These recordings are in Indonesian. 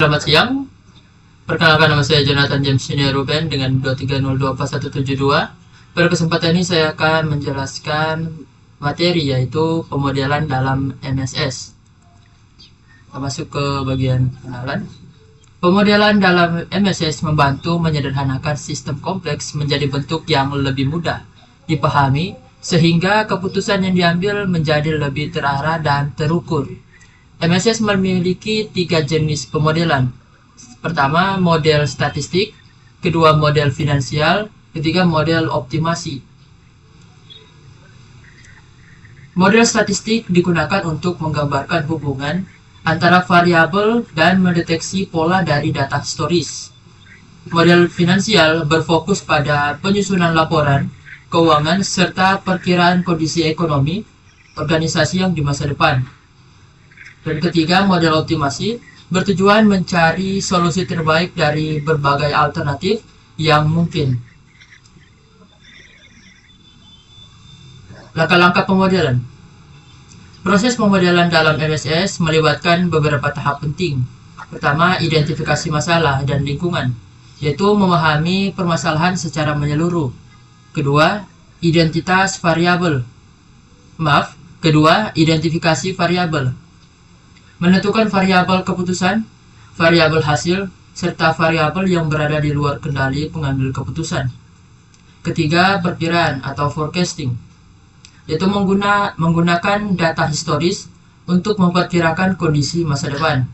Selamat siang, perkenalkan nama saya Jonathan James Junior Ruben dengan 230247172. Pada kesempatan ini saya akan menjelaskan materi yaitu pemodelan dalam MSS. Kita masuk ke bagian kenalan. Pemodelan dalam MSS membantu menyederhanakan sistem kompleks menjadi bentuk yang lebih mudah dipahami sehingga keputusan yang diambil menjadi lebih terarah dan terukur. MSS memiliki 3 jenis pemodelan. Pertama, model statistik, kedua model finansial, ketiga model optimasi. Model statistik digunakan untuk menggambarkan hubungan antara variabel dan mendeteksi pola dari data historis. Model finansial berfokus pada penyusunan laporan keuangan serta perkiraan kondisi ekonomi organisasi yang di masa depan. Dan ketiga, model optimasi bertujuan mencari solusi terbaik dari berbagai alternatif yang mungkin. Langkah-langkah pemodelan. Proses pemodelan dalam MSS melibatkan beberapa tahap penting. Pertama, identifikasi masalah dan lingkungan, yaitu memahami permasalahan secara menyeluruh. Kedua, identifikasi variabel. Menentukan variabel keputusan, variabel hasil, serta variabel yang berada di luar kendali pengambil keputusan. Ketiga, perkiraan atau forecasting, yaitu menggunakan data historis untuk memperkirakan kondisi masa depan.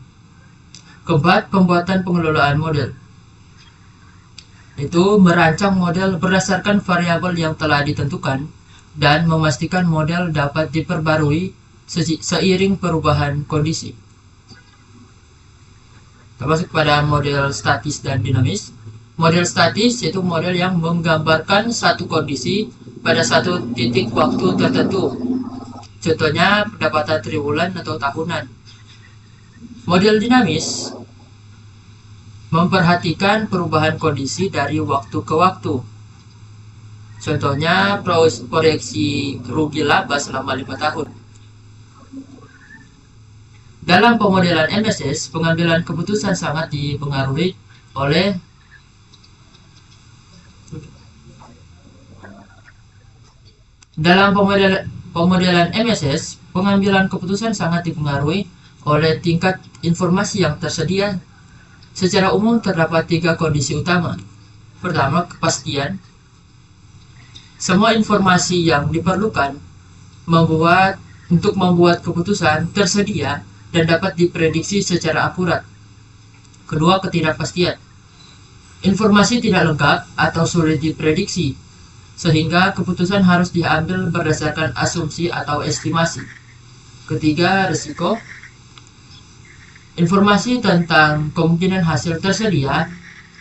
Keempat, pembuatan pengelolaan model, yaitu merancang model berdasarkan variabel yang telah ditentukan dan memastikan model dapat diperbarui seiring perubahan kondisi. Kita masuk pada model statis dan dinamis. Model statis yaitu model yang menggambarkan satu kondisi pada satu titik waktu tertentu. Contohnya pendapatan triwulan atau tahunan. Model dinamis memperhatikan perubahan kondisi dari waktu ke waktu. Contohnya proyeksi rugi laba selama 5 tahun. Dalam pemodelan MSS, pengambilan keputusan sangat dipengaruhi oleh tingkat informasi yang tersedia. Secara umum terdapat 3 kondisi utama. Pertama, kepastian. Semua informasi yang diperlukan untuk membuat keputusan tersedia dan dapat diprediksi secara akurat. Kedua, ketidakpastian. Informasi tidak lengkap atau sulit diprediksi, sehingga keputusan harus diambil berdasarkan asumsi atau estimasi. Ketiga, risiko. Informasi tentang kemungkinan hasil tersedia,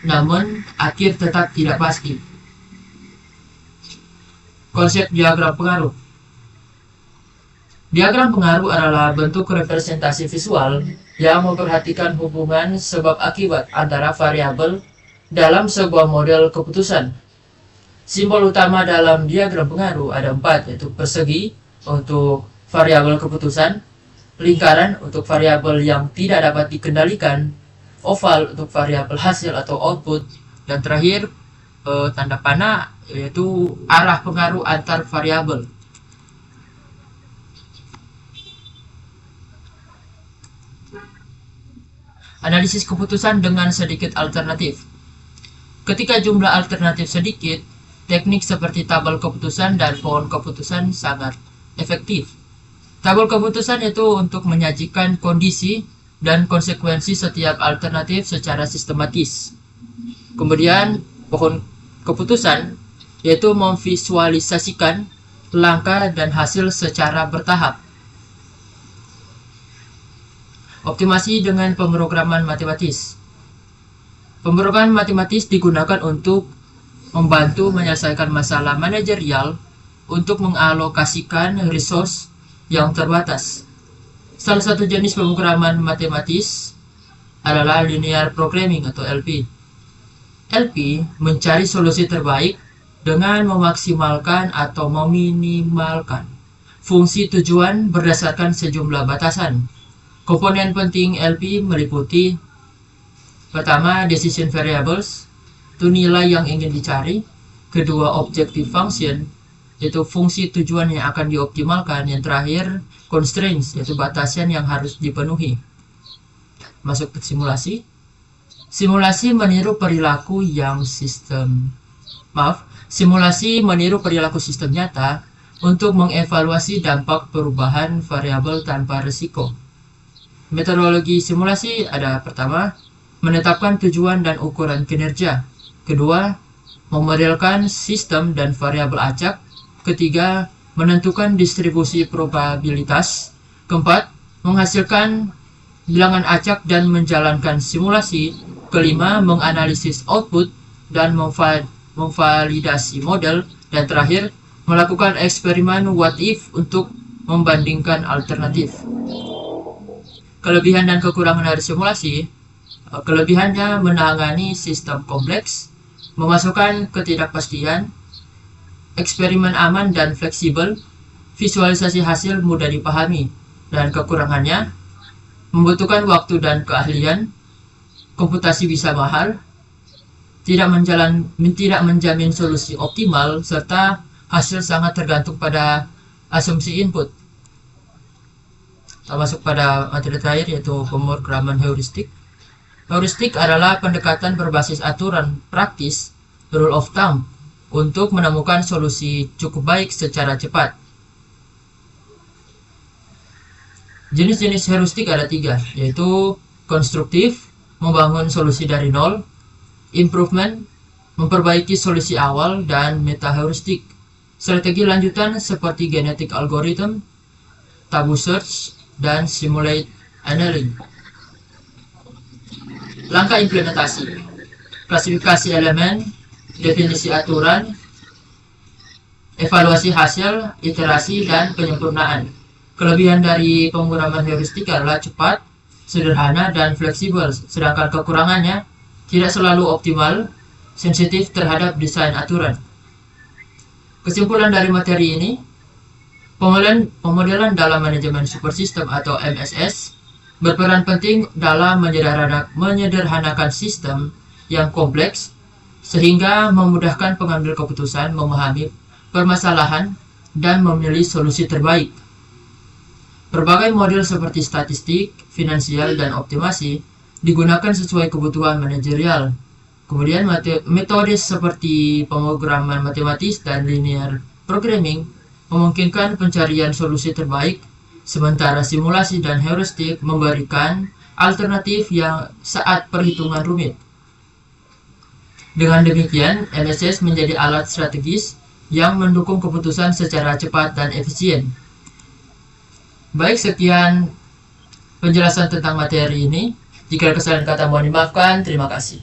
namun akhir tetap tidak pasti. Konsep diagram pengaruh. Diagram pengaruh adalah bentuk representasi visual yang memperhatikan hubungan sebab akibat antara variabel dalam sebuah model keputusan. Simbol utama dalam diagram pengaruh ada 4, yaitu persegi untuk variabel keputusan, lingkaran untuk variabel yang tidak dapat dikendalikan, oval untuk variabel hasil atau output, dan terakhir tanda panah yaitu arah pengaruh antar variabel. Analisis keputusan dengan sedikit alternatif. Ketika jumlah alternatif sedikit, teknik seperti tabel keputusan dan pohon keputusan sangat efektif. Tabel keputusan itu untuk menyajikan kondisi dan konsekuensi setiap alternatif secara sistematis. Kemudian pohon keputusan yaitu memvisualisasikan langkah dan hasil secara bertahap. Optimasi dengan pemrograman matematis. Pemrograman matematis digunakan untuk membantu menyelesaikan masalah manajerial untuk mengalokasikan resource yang terbatas. Salah satu jenis pemrograman matematis adalah linear programming atau LP. LP mencari solusi terbaik dengan memaksimalkan atau meminimalkan fungsi tujuan berdasarkan sejumlah batasan. Komponen penting LP meliputi Pertama, decision variables, itu nilai yang ingin dicari. Kedua, objective function, yaitu fungsi tujuan yang akan dioptimalkan. Yang terakhir, constraints, yaitu batasan yang harus dipenuhi. Masuk ke simulasi. Simulasi meniru perilaku sistem nyata untuk mengevaluasi dampak perubahan variabel tanpa risiko. Metodologi simulasi ada pertama, menetapkan tujuan dan ukuran kinerja. Kedua, memodelkan sistem dan variabel acak. Ketiga, menentukan distribusi probabilitas. Keempat, menghasilkan bilangan acak dan menjalankan simulasi. Kelima, menganalisis output dan memvalidasi model. Dan terakhir, melakukan eksperimen what if untuk membandingkan alternatif. Kelebihan dan kekurangan dari simulasi. Kelebihannya menangani sistem kompleks, memasukkan ketidakpastian, eksperimen aman dan fleksibel, visualisasi hasil mudah dipahami. Dan kekurangannya, membutuhkan waktu dan keahlian, komputasi bisa mahal, tidak menjamin solusi optimal, serta hasil sangat tergantung pada asumsi input. Kita masuk pada materi terakhir, yaitu pemrograman heuristik. Heuristik adalah pendekatan berbasis aturan praktis, rule of thumb, untuk menemukan solusi cukup baik secara cepat. Jenis-jenis heuristik ada 3, yaitu konstruktif, membangun solusi dari nol, improvement, memperbaiki solusi awal, dan meta-heuristik. Strategi lanjutan seperti genetic algorithm, tabu search, dan simulate annealing. Langkah implementasi: klasifikasi elemen, definisi aturan, evaluasi hasil, iterasi, dan penyempurnaan. Kelebihan dari pemrograman heuristik adalah cepat, sederhana, dan fleksibel, sedangkan kekurangannya tidak selalu optimal, sensitif terhadap desain aturan. Kesimpulan dari materi ini, pemodelan dalam manajemen super system atau MSS berperan penting dalam menyederhanakan sistem yang kompleks sehingga memudahkan pengambil keputusan, memahami permasalahan, dan memilih solusi terbaik. Berbagai model seperti statistik, finansial, dan optimasi digunakan sesuai kebutuhan manajerial. Kemudian metode seperti pemrograman matematis dan linear programming memungkinkan pencarian solusi terbaik, sementara simulasi dan heuristik memberikan alternatif yang saat perhitungan rumit. Dengan demikian, MSS menjadi alat strategis yang mendukung keputusan secara cepat dan efisien. Baik, sekian penjelasan tentang materi ini. Jika kesalahan kata mohon dimaafkan. Terima kasih.